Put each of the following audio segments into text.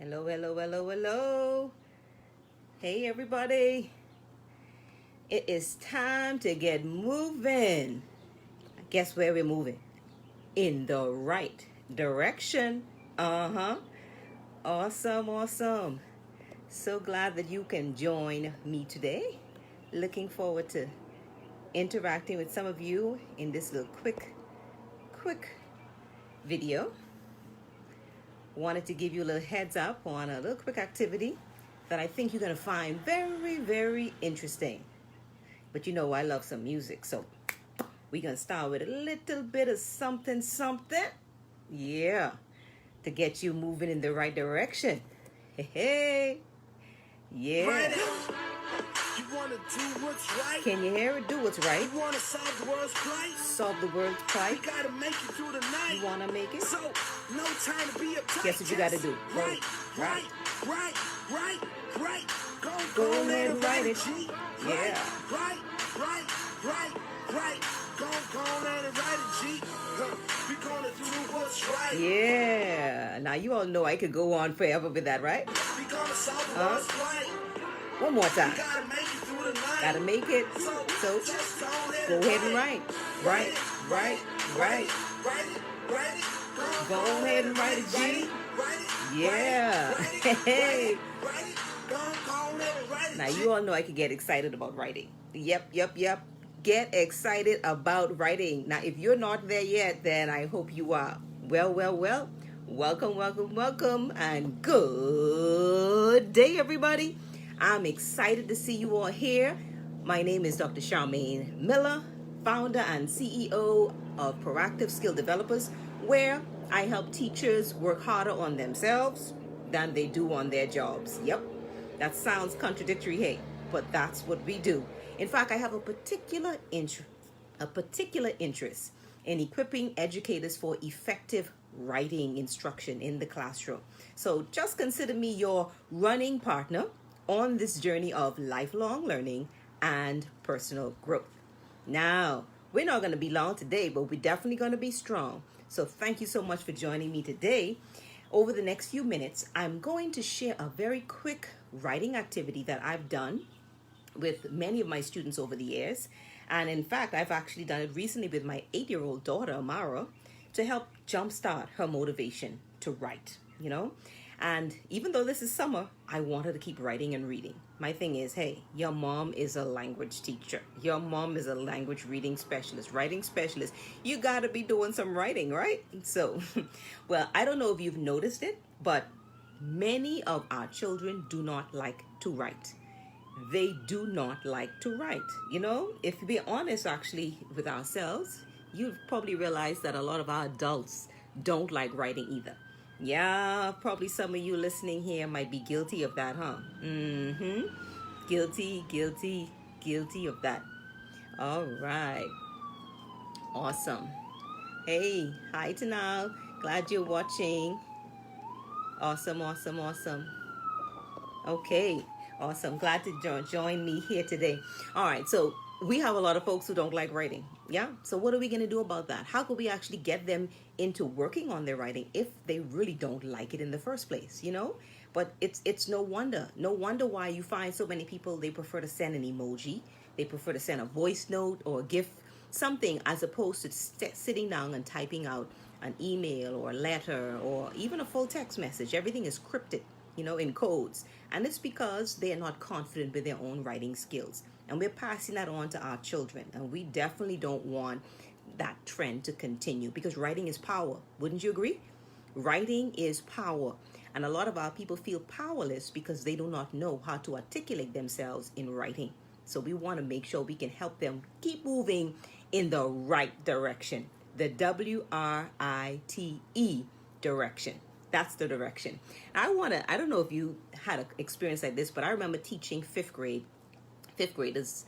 Hello, hello, hello, hello. Hey, everybody. It is time to get moving. Guess where we're moving? In the right direction. Uh-huh. Awesome, awesome. So glad that you can join me today. Looking forward to interacting with some of you in this little quick video. Wanted to give you a little heads up on a little quick activity that I think you're going to find very, very interesting. But you know I love some music, so we're going to start with a little bit of something. Yeah, to get you moving in the right direction. Hey. Yeah. You wanna do what's right? Can you hear it? Do what's right. You wanna solve the world's plight? Solve the world's plight. We gotta make it through the night. You wanna make it? So, no time to be uptight. Guess what you gotta do? Right. Go ahead and write it. G. Yeah. Right. Go ahead and write it, G. We gonna do what's right. Yeah. Now you all know I could go on forever with that, right? We gonna solve the world's plight. One more time. We gotta make it through the night. Gotta make it. So just go ahead and write. Right. Write it. Go ahead and write it, G. Write it. Yeah. Hey. Write it. Go ahead and write it. Now you all know I could get excited about writing. Yep. Get excited about writing. Now if you're not there yet, then I hope you are. Well. Welcome, and good day, everybody. I'm excited to see you all here. My name is Dr. Charmaine Miller, founder and CEO of Proactive Skill Developers, where I help teachers work harder on themselves than they do on their jobs. Yep, that sounds contradictory, hey, but that's what we do. In fact, I have a particular interest in equipping educators for effective writing instruction in the classroom. So just consider me your running partner on this journey of lifelong learning and personal growth. Now, we're not going to be long today, but we're definitely going to be strong. So thank you so much for joining me today. Over the next few minutes, I'm going to share a very quick writing activity that I've done with many of my students over the years. And in fact, I've actually done it recently with my 8-year-old daughter, Amara, to help jumpstart her motivation to write, And even though this is summer, I want her to keep writing and reading. My thing is, hey, your mom is a language teacher. Your mom is a language reading specialist, writing specialist. You got to be doing some writing, right? So, well, I don't know if you've noticed it, but many of our children do not like to write. They do not like to write. If we're honest actually with ourselves, you've probably realized that a lot of our adults don't like writing either. Yeah, probably some of you listening here might be guilty of that, huh? Guilty of that. All right. Awesome. Hey, hi Tanal. Glad you're watching. Awesome. Okay. Awesome. Glad to join me here today. All right. So we have a lot of folks who don't like writing. Yeah. So what are we going to do about that? How could we actually get them into working on their writing if they really don't like it in the first place, But it's no wonder why you find so many people, they prefer to send an emoji. They prefer to send a voice note or a GIF, something, as opposed to sitting down and typing out an email or a letter or even a full text message. Everything is cryptic, in codes. And it's because they are not confident with their own writing skills. And we're passing that on to our children. And we definitely don't want that trend to continue because writing is power. Wouldn't you agree? Writing is power. And a lot of our people feel powerless because they do not know how to articulate themselves in writing. So we want to make sure we can help them keep moving in the right direction. The WRITE direction. That's the direction. I don't know if you had an experience like this, but I remember teaching fifth graders,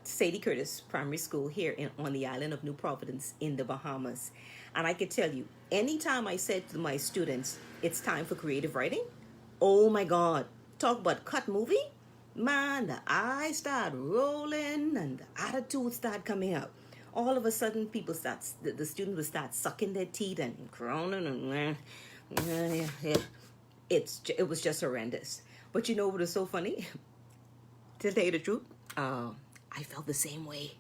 Sadie Curtis Primary School here on the island of New Providence in the Bahamas. And I could tell you, anytime I said to my students, it's time for creative writing, oh my God, talk about cut movie, man, the eyes start rolling and the attitude start coming out. All of a sudden, the students would start sucking their teeth and groaning and It was just horrendous. But you know what was so funny? To tell you the truth, I felt the same way.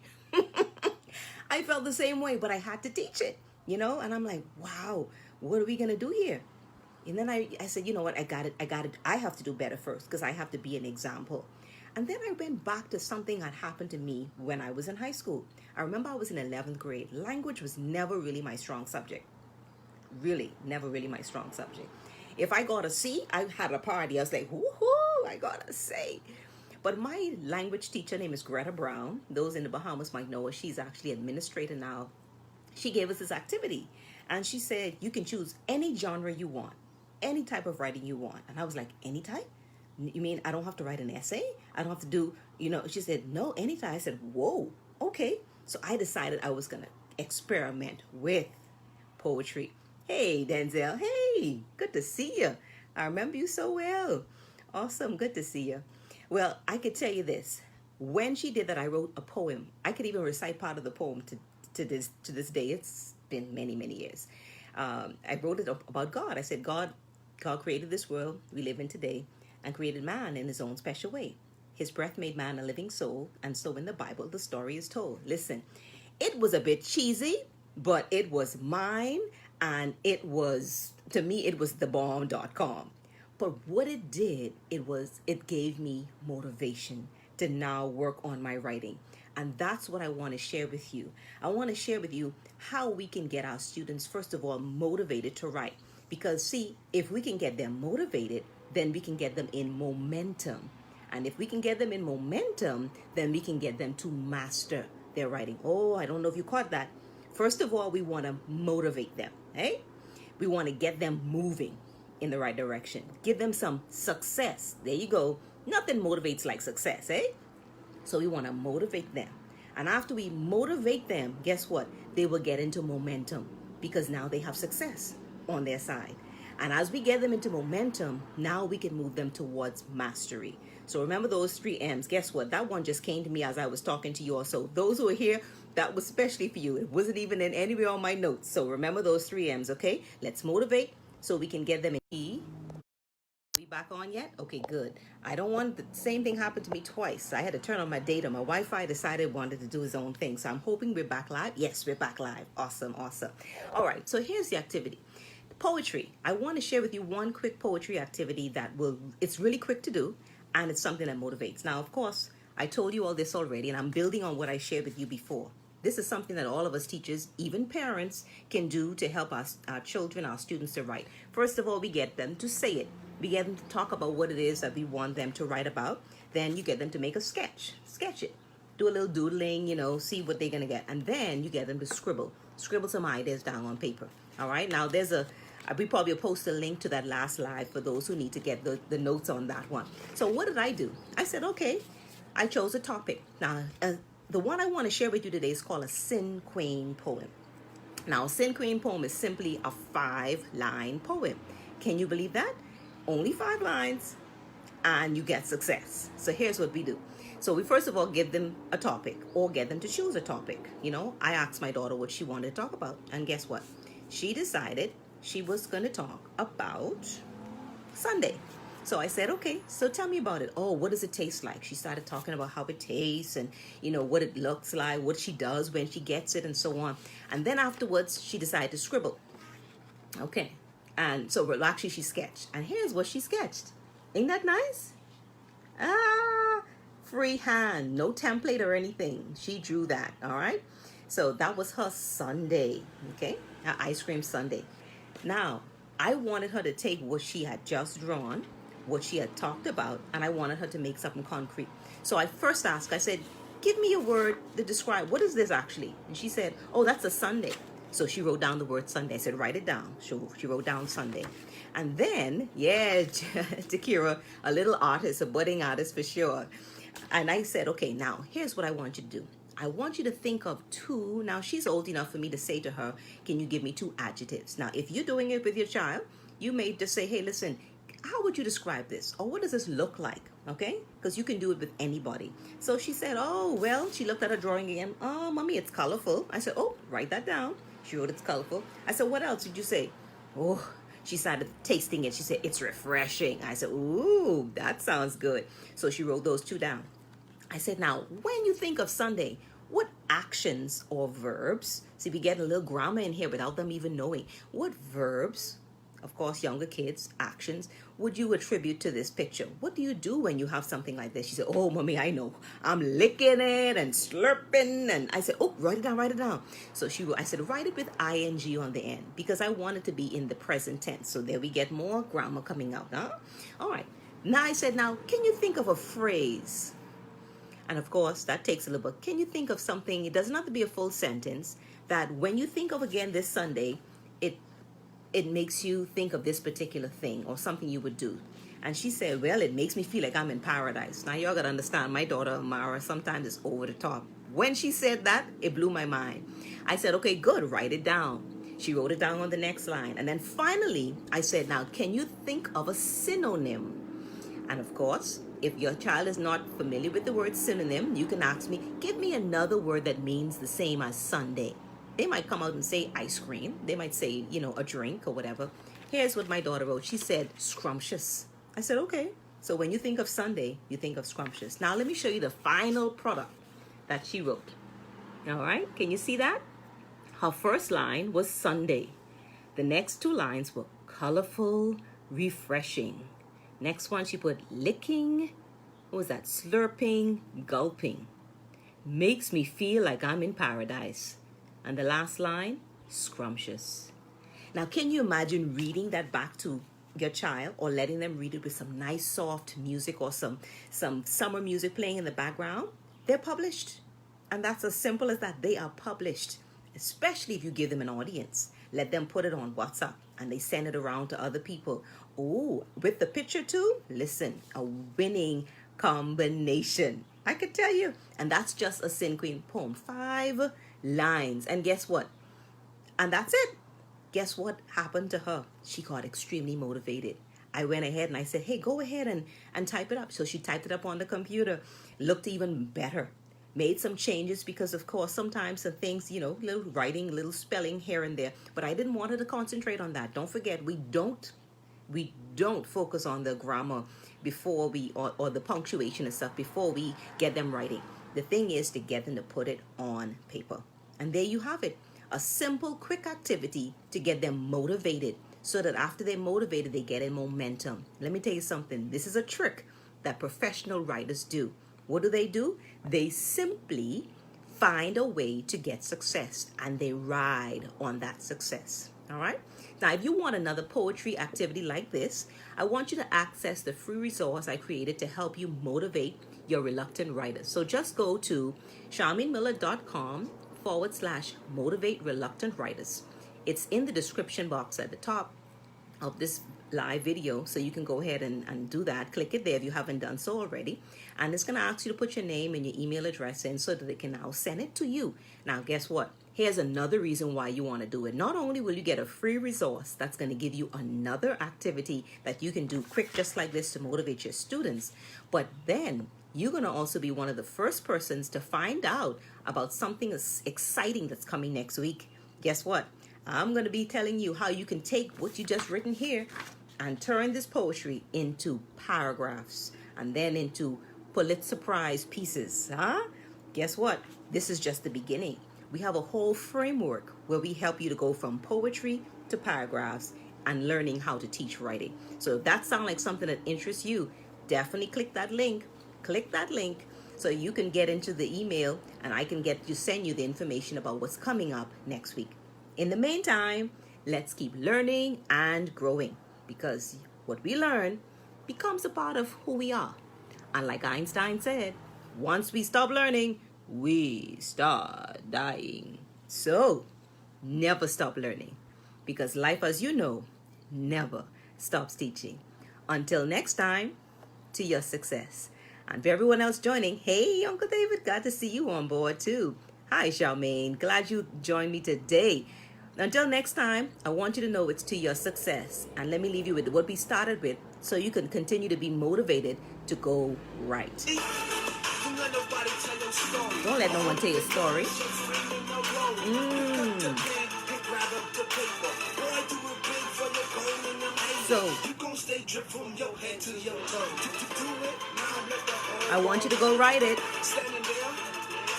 I felt the same way, but I had to teach it, and I'm like, wow, what are we gonna do here? And then I said, you know what, I have to do better first because I have to be an example. And then I went back to something that happened to me when I was in high school. I remember I was in 11th grade. Language was never really my strong subject. Really, never really my strong subject. If I got a C, I had a party. I was like, woohoo, I got a C. But my language teacher name is Greta Brown. Those in the Bahamas might know her. She's actually administrator now. She gave us this activity. And she said, you can choose any genre you want, any type of writing you want. And I was like, any type? You mean I don't have to write an essay? I don't have to do, she said, no, any type. I said, whoa, okay. So I decided I was going to experiment with poetry. Hey, Denzel. Hey, good to see you. I remember you so well. Awesome. Good to see you. Well, I could tell you this. When she did that, I wrote a poem. I could even recite part of the poem to this day. It's been many, many years. I wrote it about God. I said, God created this world we live in today and created man in his own special way. His breath made man a living soul, and so in the Bible, the story is told. Listen, it was a bit cheesy, but it was mine, and to me, it was thebomb.com. But what it did, it gave me motivation to now work on my writing. And that's what I want to share with you. I want to share with you how we can get our students, first of all, motivated to write. Because see, if we can get them motivated, then we can get them in momentum. And if we can get them in momentum, then we can get them to master their writing. Oh, I don't know if you caught that. First of all, we want to motivate them, eh? We want to get them moving in the right direction. Give them some success. There you go. Nothing motivates like success, eh? So we want to motivate them. And after we motivate them, guess what? They will get into momentum because now they have success on their side. And as we get them into momentum, now we can move them towards mastery. So remember those 3 M's. Guess what? That one just came to me as I was talking to you also. Those who are here, that was especially for you. It wasn't even in anywhere on my notes. So remember those 3 M's, okay? Let's motivate so we can get them in E. We back on yet? Okay, good. I don't want the same thing happen to me twice. I had to turn on my data. My Wi-Fi decided wanted to do his own thing. So I'm hoping we're back live. Yes, we're back live. Awesome, awesome. All right, so here's the activity. Poetry. I want to share with you one quick poetry activity it's really quick to do, and it's something that motivates. Now, of course, I told you all this already, and I'm building on what I shared with you before. This is something that all of us teachers, even parents, can do to help our children, our students to write. First of all, we get them to say it. We get them to talk about what it is that we want them to write about. Then you get them to make a sketch it. Do a little doodling, see what they're going to get. And then you get them to scribble some ideas down on paper. All right. Now we probably will post a link to that last live for those who need to get the notes on that one. So what did I do? I said, okay, I chose a topic. Now, the one I want to share with you today is called a Sin Queen poem. Now, a Sin Queen poem is simply a 5-line poem. Can you believe that? Only 5 lines, and you get success. So here's what we do. So we first of all give them a topic or get them to choose a topic. I asked my daughter what she wanted to talk about, and guess what? She decided she was going to talk about Sunday. So I said, okay, so tell me about it. Oh, what does it taste like? She started talking about how it tastes and, what it looks like, what she does when she gets it, and so on. And then afterwards, she decided to scribble. Okay. And so actually she sketched. And here's what she sketched. Ain't that nice? Freehand. No template or anything. She drew that, all right? So that was her Sunday, okay? Her ice cream Sunday. Now, I wanted her to take what she had just drawn, what she had talked about, and I wanted her to make something concrete. So I first asked, I said, give me a word to describe, what is this actually? And she said, oh, that's a Sunday. So she wrote down the word Sunday. I said, write it down. She wrote down Sunday. And then, Takira, a little artist, a budding artist for sure. And I said, okay, now here's what I want you to do. I want you to think of 2. Now, she's old enough for me to say to her, can you give me 2 adjectives? Now, if you're doing it with your child, you may just say, hey, listen, how would you describe this? Or what does this look like? Okay? Because you can do it with anybody. So she said, oh, well, she looked at her drawing again. Oh, mommy, it's colorful. I said, oh, write that down. She wrote it's colorful. I said, what else did you say? Oh, She started tasting it. She said, it's refreshing. I said, ooh, that sounds good. So she wrote those two down. I said, now, when you think of Sunday, what actions or verbs, see, we get a little grammar in here without them even knowing, what verbs, of course, younger kids, actions, would you attribute to this picture? What do you do when you have something like this? She said, oh, mommy, I know. I'm licking it and slurping. And I said, oh, write it down, write it down. So I said, write it with ing on the end because I want it to be in the present tense. So there we get more grammar coming out, huh? All right. Now I said, now, can you think of a phrase? And of course, that takes a little bit. Can you think of something, it doesn't have to be a full sentence, that when you think of again this Sunday, it makes you think of this particular thing or something you would do. And she said, well, it makes me feel like I'm in paradise. Now, y'all got to understand, my daughter, Mara, sometimes is over the top. When she said that, it blew my mind. I said, okay, good, write it down. She wrote it down on the next line. And then finally, I said, now, can you think of a synonym? And of course, if your child is not familiar with the word synonym, you can ask me, give me another word that means the same as Sunday. They might come out and say ice cream. They might say, a drink or whatever. Here's what my daughter wrote. She said, scrumptious. I said, okay. So when you think of Sunday, you think of scrumptious. Now let me show you the final product that she wrote. All right. Can you see that? Her first line was Sunday. The next two lines were colorful, refreshing. Next one, she put licking. What was that? Slurping, gulping. Makes me feel like I'm in paradise. And the last line, scrumptious. Now, can you imagine reading that back to your child or letting them read it with some nice soft music or some summer music playing in the background? They're published. And that's as simple as that. They are published, especially if you give them an audience. Let them put it on WhatsApp and they send it around to other people. Oh, with the picture too? Listen, a winning combination. I could tell you. And that's just a Sin Queen poem. 5 lines. And guess what? And that's it. Guess what happened to her? She got extremely motivated. I went ahead and I said, hey, go ahead and type it up. So she typed it up on the computer. Looked even better. Made some changes because, of course, sometimes the things, little writing, little spelling here and there. But I didn't want her to concentrate on that. Don't forget, we don't focus on the grammar before or the punctuation and stuff before we get them writing. The thing is to get them to put it on paper. And there you have it. A simple, quick activity to get them motivated so that after they're motivated, they get in momentum. Let me tell you something. This is a trick that professional writers do. What do? They simply find a way to get success and they ride on that success. All right. Now, if you want another poetry activity like this, I want you to access the free resource I created to help you motivate your reluctant writers. So just go to charminmiller.com/motivate reluctant writers. It's in the description box at the top of this live video, so you can go ahead and do that. Click it there if you haven't done so already. And it's going to ask you to put your name and your email address in so that they can now send it to you. Now, guess what? Here's another reason why you want to do it. Not only will you get a free resource that's going to give you another activity that you can do quick just like this to motivate your students, but then you're going to also be one of the first persons to find out about something exciting that's coming next week. Guess what? I'm going to be telling you how you can take what you just written here and turn this poetry into paragraphs and then into Pulitzer Prize pieces. Guess what? This is just the beginning. We have a whole framework where we help you to go from poetry to paragraphs and learning how to teach writing. So if that sounds like something that interests you, definitely click that link. Click that link so you can get into the email and I can send you the information about what's coming up next week. In the meantime, let's keep learning and growing because what we learn becomes a part of who we are. And like Einstein said, once we stop learning, we start dying. So never stop learning because life, as you know, never stops teaching. Until next time, to your success. And for everyone else joining, hey, Uncle David, glad to see you on board too. Hi, Charmaine. Glad you joined me today. Until next time, I want you to know it's to your success. And let me leave you with what we started with so you can continue to be motivated to go right. Don't let no one tell your story. So You gon' stay drip from your head to your toe. Do it, now let the whole I want you to go write it. standing there.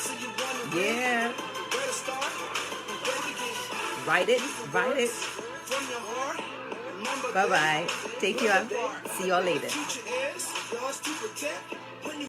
See you wondering Yeah. where to start and where to begin. Write it. Write it. From your heart, remember Bye bye. that. Take care. See y'all later. Future is yours to protect.